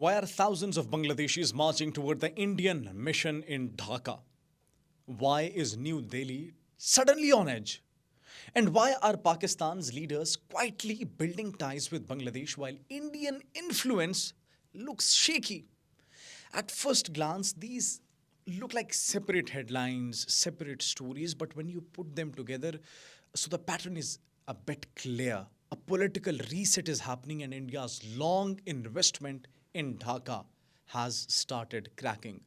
Why are thousands of Bangladeshis marching toward the Indian mission in Dhaka? Why is New Delhi suddenly on edge? And why are Pakistan's leaders quietly building ties with Bangladesh while Indian influence looks shaky? At first glance, these look like separate headlines, separate stories, but when you put them together, so the pattern is a bit clear. A political reset is happening, and India's long investment in Dhaka has started cracking.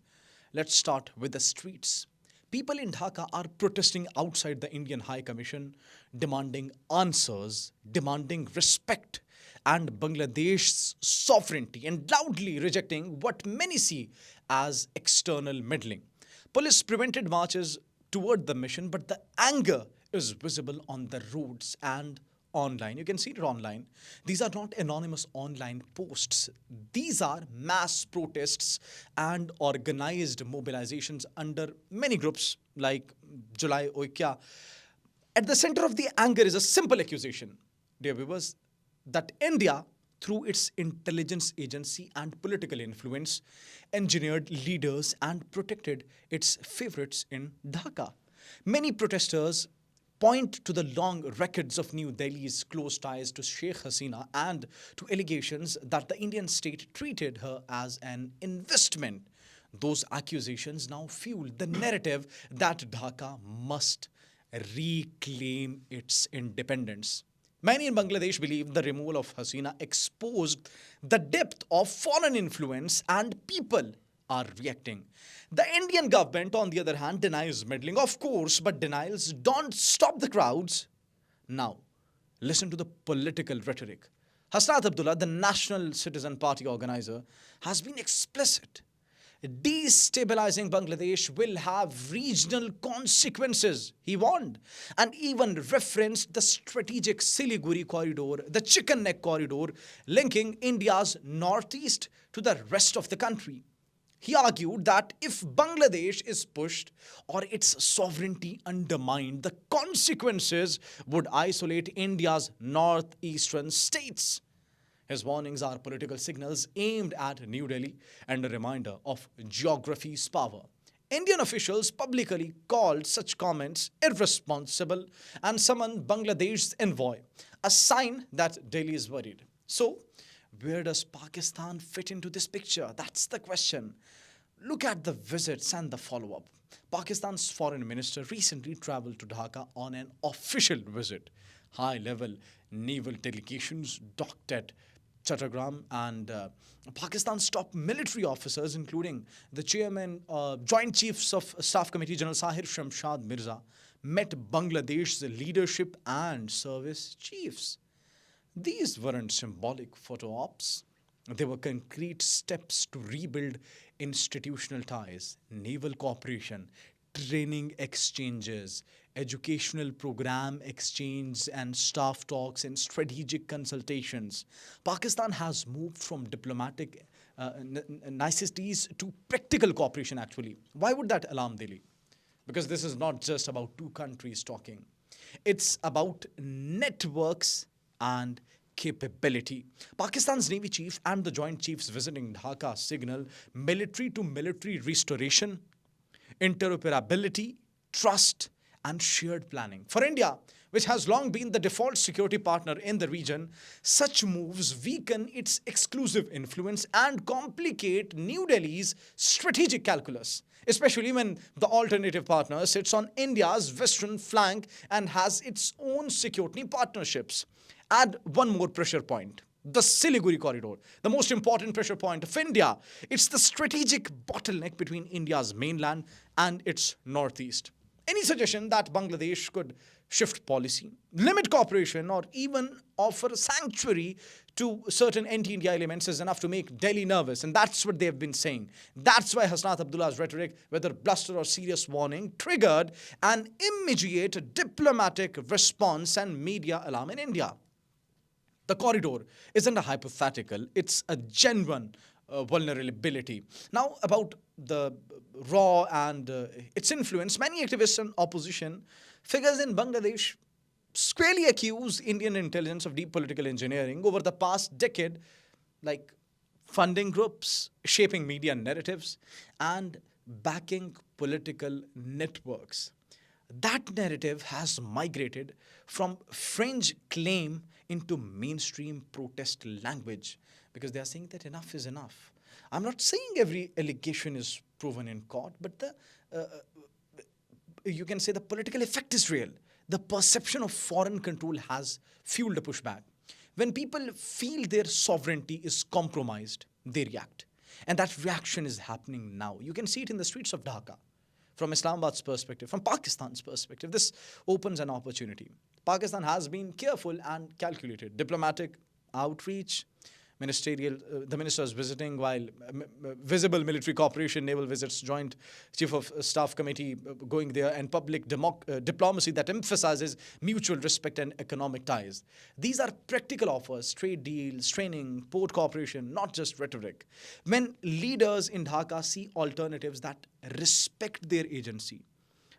Let's start with the streets. People in Dhaka are protesting outside the Indian High Commission, demanding answers, demanding respect, and Bangladesh's sovereignty, and loudly rejecting what many see as external meddling. Police prevented marches toward the mission, but the anger is visible on the roads and online. You can see it online. These are not anonymous online posts. These are mass protests and organized mobilizations under many groups like July Oikya. At the center of the anger is a simple accusation, dear viewers, that India, through its intelligence agency and political influence, engineered leaders and protected its favorites in Dhaka. Many protesters point to the long records of New Delhi's close ties to Sheikh Hasina and to allegations that the Indian state treated her as an investment. Those accusations now fuel the narrative that Dhaka must reclaim its independence. Many in Bangladesh believe the removal of Hasina exposed the depth of foreign influence, and people are reacting. The Indian government, on the other hand, denies meddling, of course, but denials don't stop the crowds. Now, listen to the political rhetoric. Hasnat Abdullah, the National Citizen Party organizer, has been explicit. Destabilizing Bangladesh will have regional consequences, he warned, and even referenced the strategic Siliguri corridor, the chicken neck corridor, linking India's northeast to the rest of the country. He argued that if Bangladesh is pushed or its sovereignty undermined, the consequences would isolate India's northeastern states. His warnings are political signals aimed at New Delhi and a reminder of geography's power. Indian officials publicly called such comments irresponsible and summoned Bangladesh's envoy, a sign that Delhi is worried. So, where does Pakistan fit into this picture? That's the question. Look at the visits and the follow up. Pakistan's foreign minister recently traveled to Dhaka on an official visit. High level naval delegations docked at Chattogram, and Pakistan's top military officers, including the chairman, Joint Chiefs of Staff Committee, General Sahir Shamshad Mirza, met Bangladesh's leadership and service chiefs. These weren't symbolic photo ops. They were concrete steps to rebuild institutional ties, naval cooperation, training exchanges, educational program exchange, and staff talks and strategic consultations. Pakistan has moved from diplomatic niceties to practical cooperation, actually. Why would that alarm Delhi? Because this is not just about two countries talking, it's about networks and capability. Pakistan's Navy chief and the Joint Chiefs visiting Dhaka signal military to military restoration, interoperability, trust, and shared planning. For India, which has long been the default security partner in the region, such moves weaken its exclusive influence and complicate New Delhi's strategic calculus, especially when the alternative partner sits on India's western flank and has its own security partnerships. Add one more pressure point: the Siliguri corridor, the most important pressure point of India. It's the strategic bottleneck between India's mainland and its northeast. Any suggestion that Bangladesh could shift policy, limit cooperation, or even offer sanctuary to certain anti-India elements is enough to make Delhi nervous, and that's what they've been saying. That's why Hasnat Abdullah's rhetoric, whether bluster or serious warning, triggered an immediate diplomatic response and media alarm in India. The corridor isn't a hypothetical, it's a genuine vulnerability. Now, about the raw and its influence, many activists and opposition figures in Bangladesh squarely accuse Indian intelligence of deep political engineering over the past decade, like funding groups, shaping media narratives, and backing political networks. That narrative has migrated from fringe claim into mainstream protest language because they are saying that enough is enough. I'm not saying every allegation is proven in court, but you can say the political effect is real. The perception of foreign control has fueled a pushback. When people feel their sovereignty is compromised, they react. And that reaction is happening now. You can see it in the streets of Dhaka. From Islamabad's perspective, from Pakistan's perspective, this opens an opportunity. Pakistan has been careful and calculated. Diplomatic outreach, the ministers visiting, while visible military cooperation, naval visits, joint chief of staff committee going there, and public diplomacy that emphasizes mutual respect and economic ties. These are practical offers, trade deals, training, port cooperation, not just rhetoric. When leaders in Dhaka see alternatives that respect their agency,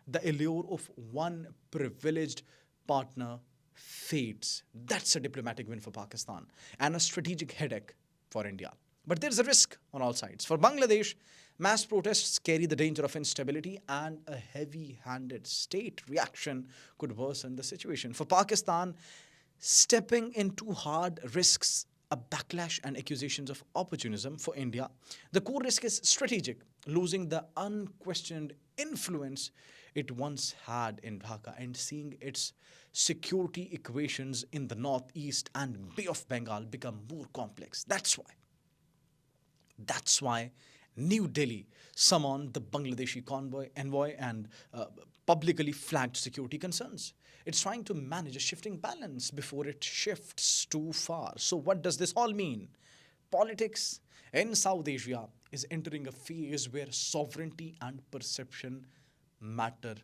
the allure of one privileged partner fades. That's a diplomatic win for Pakistan and a strategic headache for India. But there's a risk on all sides. For Bangladesh, mass protests carry the danger of instability, and a heavy handed state reaction could worsen the situation. For Pakistan, stepping in too hard risks a backlash and accusations of opportunism. For India, the core risk is strategic, losing the unquestioned influence it once had in Dhaka and seeing its security equations in the northeast and Bay of Bengal become more complex. That's why New Delhi summoned the Bangladeshi envoy and publicly flagged security concerns. It's trying to manage a shifting balance before it shifts too far. So, what does this all mean? Politics in South Asia is entering a phase where sovereignty and perception matter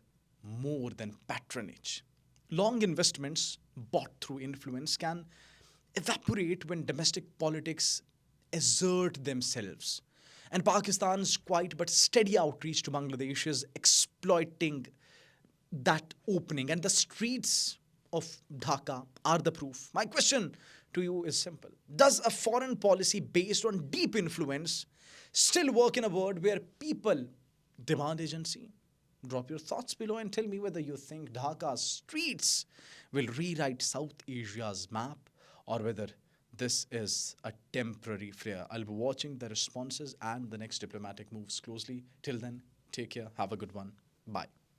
more than patronage. Long investments bought through influence can evaporate when domestic politics assert themselves. And Pakistan's quiet but steady outreach to Bangladesh is exploiting that opening. And the streets of Dhaka are the proof. My question to you is simple. Does a foreign policy based on deep influence still work in a world where people demand agency? Drop your thoughts below and tell me whether you think Dhaka's streets will rewrite South Asia's map or whether this is a temporary flair. I'll be watching the responses and the next diplomatic moves closely. Till then, take care. Have a good one. Bye.